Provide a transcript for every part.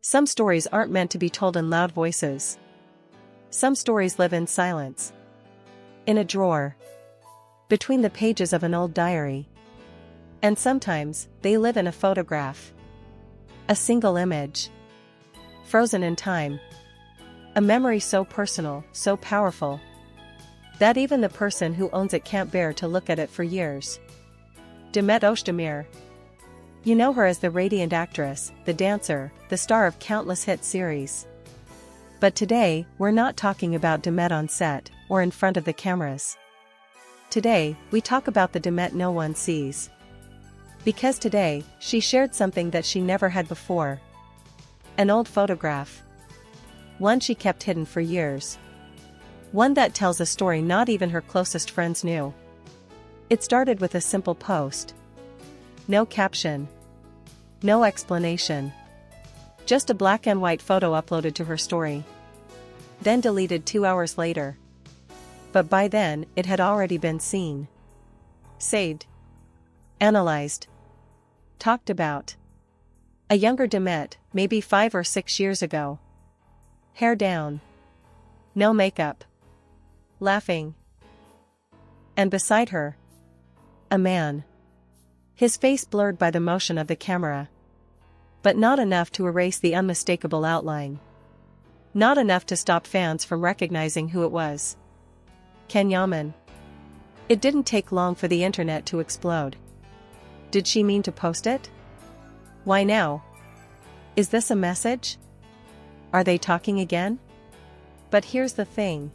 Some stories aren't meant to be told in loud voices. Some stories live in silence. In a drawer. Between the pages of an old diary. And sometimes, they live in a photograph. A single image. Frozen in time. A memory so personal, so powerful, that even the person who owns it can't bear to look at it for years. Demet Özdemir. You know her as the radiant actress, the dancer, the star of countless hit series. But today, we're not talking about Demet on set, or in front of the cameras. Today, we talk about the Demet no one sees. Because today, she shared something that she never had before. An old photograph. One she kept hidden for years. One that tells a story not even her closest friends knew. It started with a simple post. No caption. No explanation. Just a black and white photo uploaded to her story. Then deleted 2 hours later. But by then, it had already been seen. Saved. Analyzed. Talked about. A younger Demet, maybe 5 or 6 years ago. Hair down. No makeup. Laughing. And beside her, a man. His face blurred by the motion of the camera. But not enough to erase the unmistakable outline. Not enough to stop fans from recognizing who it was. Can Yaman. It didn't take long for the internet to explode. Did she mean to post it? Why now? Is this a message? Are they talking again? But here's the thing.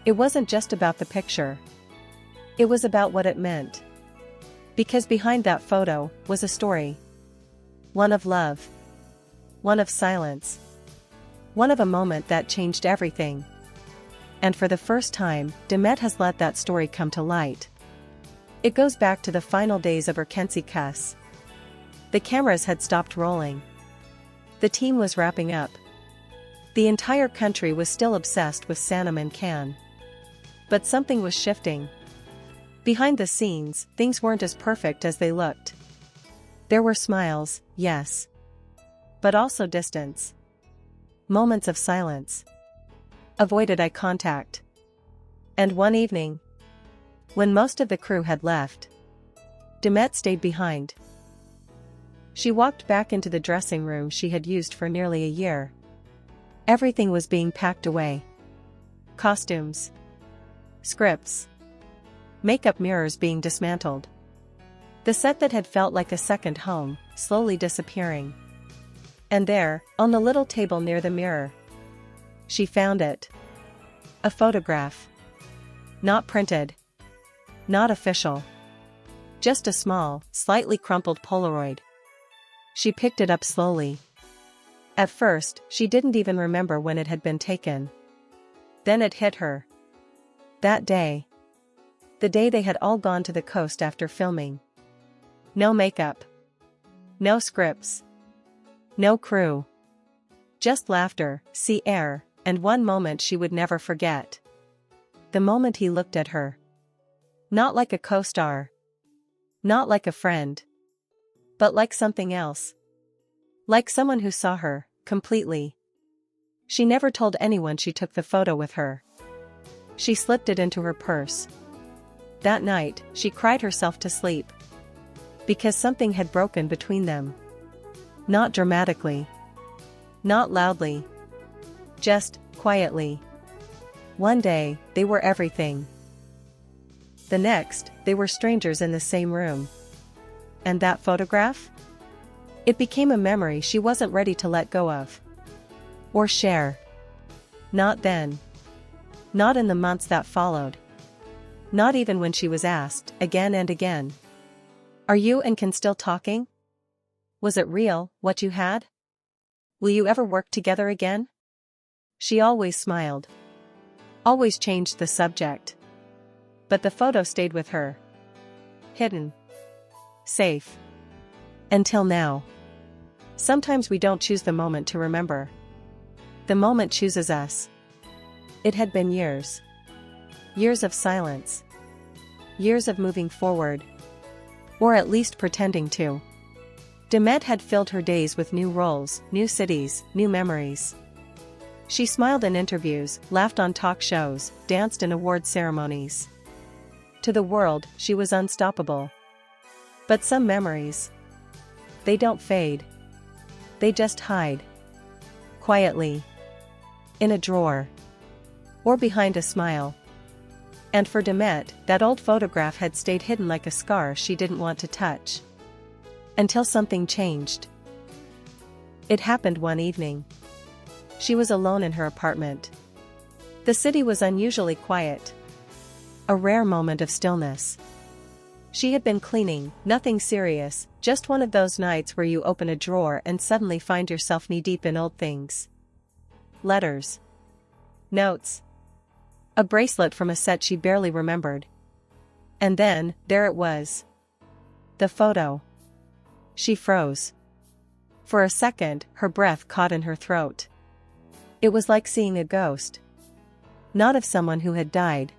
It wasn't just about the picture. It was about what it meant. Because behind that photo was a story. One of love. One of silence. One of a moment that changed everything. And for the first time, Demet has let that story come to light. It goes back to the final days of Erkenci Kuş. The cameras had stopped rolling. The team was wrapping up. The entire country was still obsessed with Demet and Can. But something was shifting. Behind the scenes, things weren't as perfect as they looked. There were smiles, yes. But also distance. Moments of silence. Avoided eye contact. And one evening, when most of the crew had left, Demet stayed behind. She walked back into the dressing room she had used for nearly a year. Everything was being packed away. Costumes. Scripts. Makeup mirrors being dismantled. The set that had felt like a second home, slowly disappearing. And there, on the little table near the mirror, she found it. A photograph. Not printed. Not official. Just a small, slightly crumpled Polaroid. She picked it up slowly. At first, she didn't even remember when it had been taken. Then it hit her. That day. The day they had all gone to the coast after filming. No makeup. No scripts. No crew. Just laughter, sea air, and one moment she would never forget. The moment he looked at her. Not like a co-star. Not like a friend. But like something else. Like someone who saw her, completely. She never told anyone she took the photo with her. She slipped it into her purse. That night, she cried herself to sleep. Because something had broken between them. Not dramatically. Not loudly. Just, quietly. One day, they were everything. The next, they were strangers in the same room. And that photograph? It became a memory she wasn't ready to let go of. Or share. Not then. Not in the months that followed. Not even when she was asked, again and again. Are you and Can still talking? Was it real, what you had? Will you ever work together again? She always smiled. Always changed the subject. But the photo stayed with her. Hidden. Safe. Until now. Sometimes we don't choose the moment to remember. The moment chooses us. It had been years. Years of silence. Years of moving forward. Or at least pretending to. Demet had filled her days with new roles, new cities, new memories. She smiled in interviews, laughed on talk shows, danced in award ceremonies. To the world, she was unstoppable. But some memories, they don't fade. They just hide. Quietly. In a drawer. Or behind a smile. And for Demet, that old photograph had stayed hidden like a scar she didn't want to touch. Until something changed. It happened one evening. She was alone in her apartment. The city was unusually quiet. A rare moment of stillness. She had been cleaning, nothing serious, just one of those nights where you open a drawer and suddenly find yourself knee-deep in old things. Letters. Notes. A bracelet from a set she barely remembered. And then, there it was. The photo. She froze. For a second, her breath caught in her throat. It was like seeing a ghost. Not of someone who had died,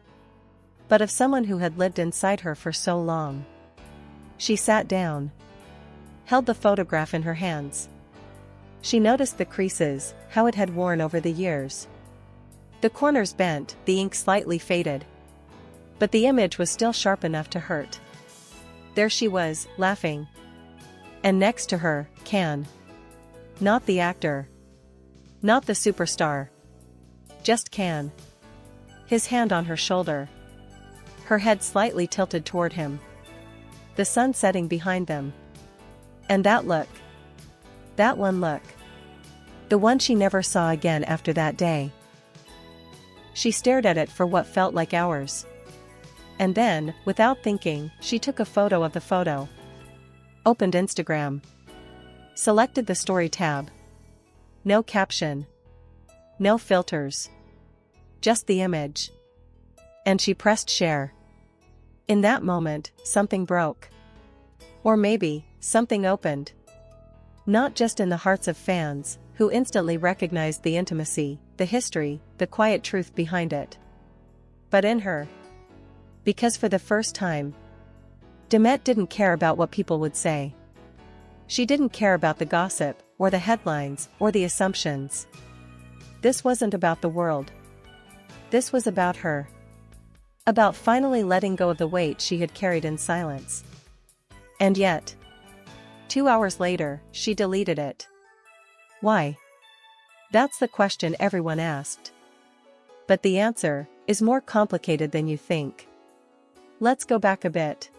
but of someone who had lived inside her for so long. She sat down. Held the photograph in her hands. She noticed the creases, how it had worn over the years. The corners bent, the ink slightly faded. But the image was still sharp enough to hurt. There she was, laughing. And next to her, Can. Not the actor. Not the superstar. Just Can. His hand on her shoulder. Her head slightly tilted toward him. The sun setting behind them. And that look. That one look. The one she never saw again after that day. She stared at it for what felt like hours. And then, without thinking, she took a photo of the photo. Opened Instagram. Selected the story tab. No caption. No filters. Just the image. And she pressed share. In that moment, something broke. Or maybe, something opened. Not just in the hearts of fans, who instantly recognized the intimacy, the history, the quiet truth behind it. But in her. Because for the first time, Demet didn't care about what people would say. She didn't care about the gossip, or the headlines, or the assumptions. This wasn't about the world. This was about her. About finally letting go of the weight she had carried in silence. And yet, 2 hours later, she deleted it. Why? That's the question everyone asked. But the answer is more complicated than you think. Let's go back a bit.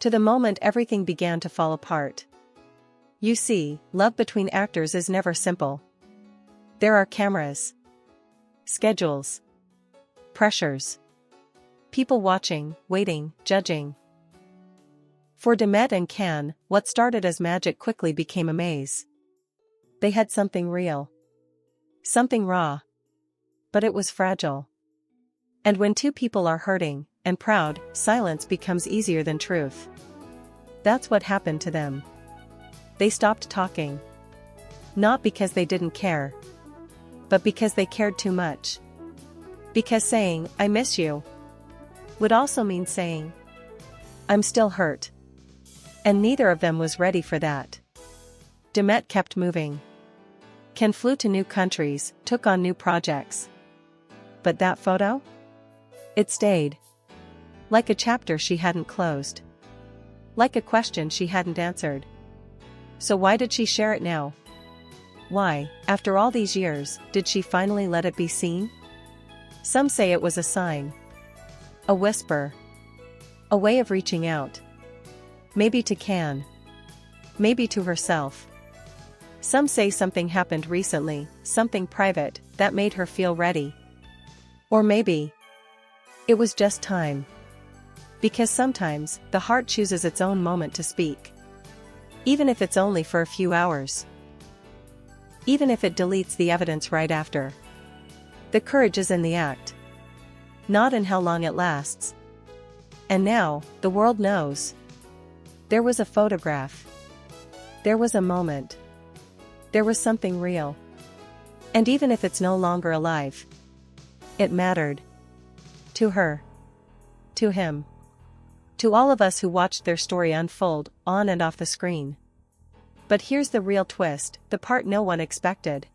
To the moment everything began to fall apart. You see, love between actors is never simple. There are cameras, schedules, pressures, people watching, waiting, judging. For Demet and Can, what started as magic quickly became a maze. They had something real. Something raw. But it was fragile. And when two people are hurting and proud, silence becomes easier than truth. That's what happened to them. They stopped talking. Not because they didn't care, but because they cared too much. Because saying, "I miss you," would also mean saying, "I'm still hurt." And neither of them was ready for that. Demet kept moving. Can flew to new countries, took on new projects. But that photo? It stayed. Like a chapter she hadn't closed. Like a question she hadn't answered. So why did she share it now? Why, after all these years, did she finally let it be seen? Some say it was a sign. A whisper. A way of reaching out. Maybe to Can. Maybe to herself. Some say something happened recently, something private, that made her feel ready. Or maybe it was just time. Because sometimes, the heart chooses its own moment to speak. Even if it's only for a few hours. Even if it deletes the evidence right after. The courage is in the act. Not in how long it lasts. And now, the world knows. There was a photograph. There was a moment. There was something real. And even if it's no longer alive, it mattered. To her. To him. To all of us who watched their story unfold, on and off the screen. But here's the real twist, the part no one expected.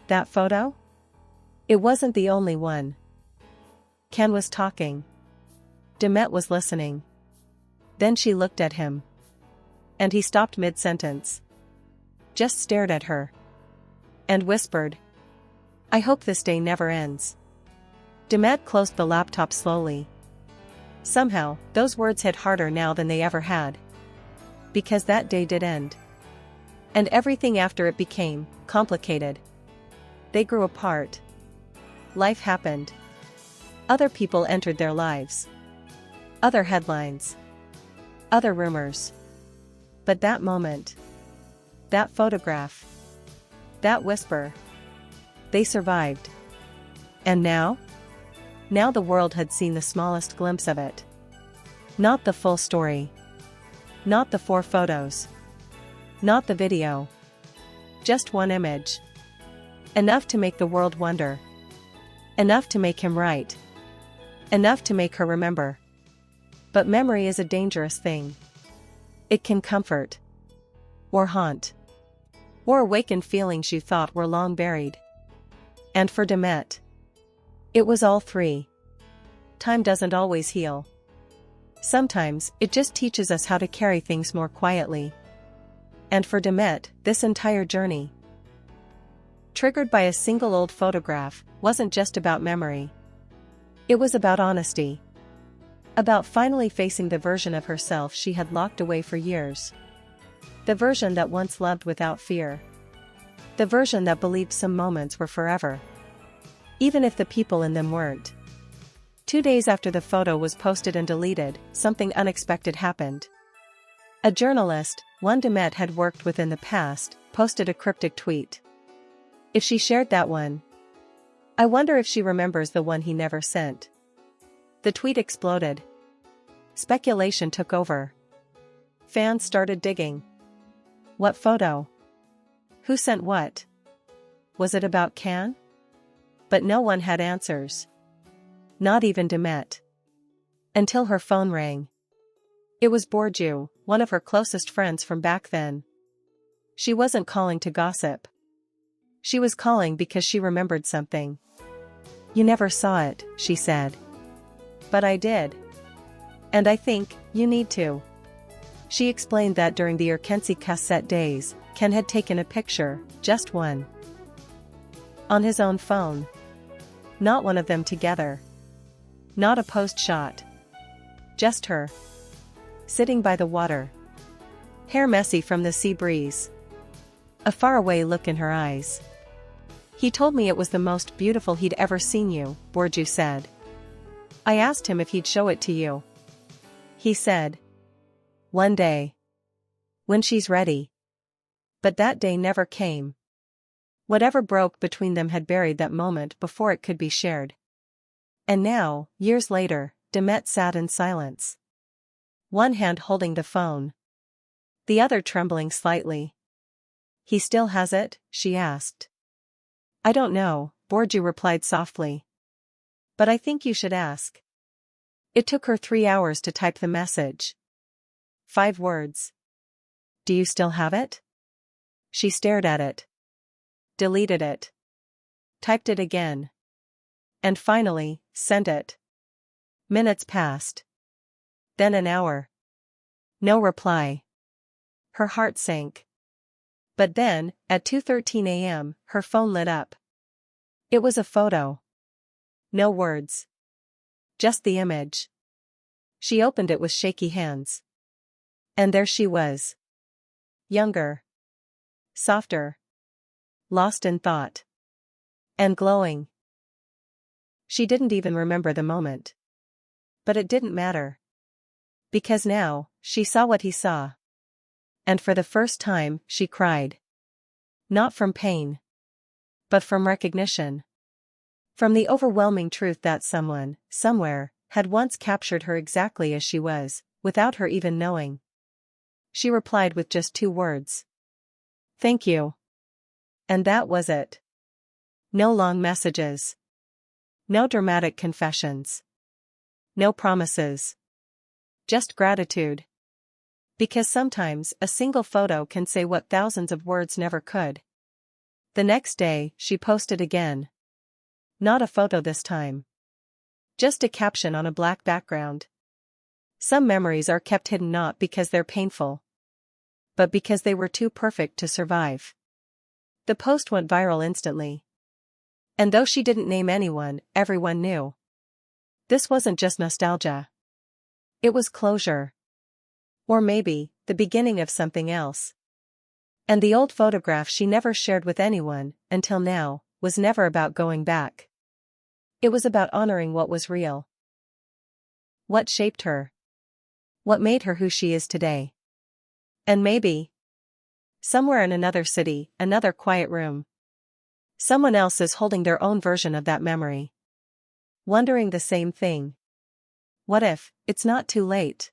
That photo? It wasn't the only one. Can was talking. Demet was listening. Then she looked at him. And he stopped mid-sentence. Just stared at her. And whispered, "I hope this day never ends." Demet closed the laptop slowly. Somehow, those words hit harder now than they ever had. Because that day did end. And everything after it became complicated. They grew apart. Life happened. Other people entered their lives. Other headlines. Other rumors. But that moment. That photograph. That whisper. They survived. And now? Now the world had seen the smallest glimpse of it. Not the full story. Not the 4 photos. Not the video. Just one image. Enough to make the world wonder. Enough to make him right. Enough to make her remember. But memory is a dangerous thing. It can comfort. Or haunt. Or awaken feelings you thought were long buried. And for Demet, it was all 3. Time doesn't always heal. Sometimes, it just teaches us how to carry things more quietly. And for Demet, this entire journey, triggered by a single old photograph, wasn't just about memory. It was about honesty. About finally facing the version of herself she had locked away for years. The version that once loved without fear. The version that believed some moments were forever. Even if the people in them weren't. 2 days after the photo was posted and deleted, something unexpected happened. A journalist, one Demet had worked with in the past, posted a cryptic tweet. If she shared that one, I wonder if she remembers the one he never sent. The tweet exploded. Speculation took over. Fans started digging. What photo? Who sent what? Was it about Can? But no one had answers. Not even Demet. Until her phone rang. It was Borju, one of her closest friends from back then. She wasn't calling to gossip. She was calling because she remembered something. "You never saw it," she said. "But I did. And I think, you need to." She explained that during the Erkenci cassette days, Ken had taken a picture, just one. On his own phone. Not one of them together. Not a post shot. Just her. Sitting by the water. Hair messy from the sea breeze. A faraway look in her eyes. "He told me it was the most beautiful he'd ever seen you," Borju said. "I asked him if he'd show it to you. He said, one day. When she's ready." But that day never came. Whatever broke between them had buried that moment before it could be shared. And now, years later, Demet sat in silence. One hand holding the phone. The other trembling slightly. "He still has it?" she asked. "I don't know," Borju replied softly. "But I think you should ask." It took her 3 hours to type the message. 5 words. "Do you still have it?" She stared at it. Deleted it. Typed it again. And finally, sent it. Minutes passed. Then an hour. No reply. Her heart sank. But then, at 2:13 a.m., her phone lit up. It was a photo. No words. Just the image. She opened it with shaky hands. And there she was. Younger. Softer. Lost in thought. And glowing. She didn't even remember the moment. But it didn't matter. Because now, she saw what he saw. And for the first time, she cried. Not from pain. But from recognition. From the overwhelming truth that someone, somewhere, had once captured her exactly as she was, without her even knowing. She replied with just 2 words. "Thank you." And that was it. No long messages. No dramatic confessions. No promises. Just gratitude. Because sometimes a single photo can say what thousands of words never could. The next day, she posted again. Not a photo this time. Just a caption on a black background. Some memories are kept hidden not because they're painful, but because they were too perfect to survive. The post went viral instantly. And though she didn't name anyone, everyone knew. This wasn't just nostalgia. It was closure. Or maybe, the beginning of something else. And the old photograph she never shared with anyone, until now, was never about going back. It was about honoring what was real. What shaped her? What made her who she is today? And maybe, somewhere in another city, another quiet room, someone else is holding their own version of that memory. Wondering the same thing. What if, it's not too late?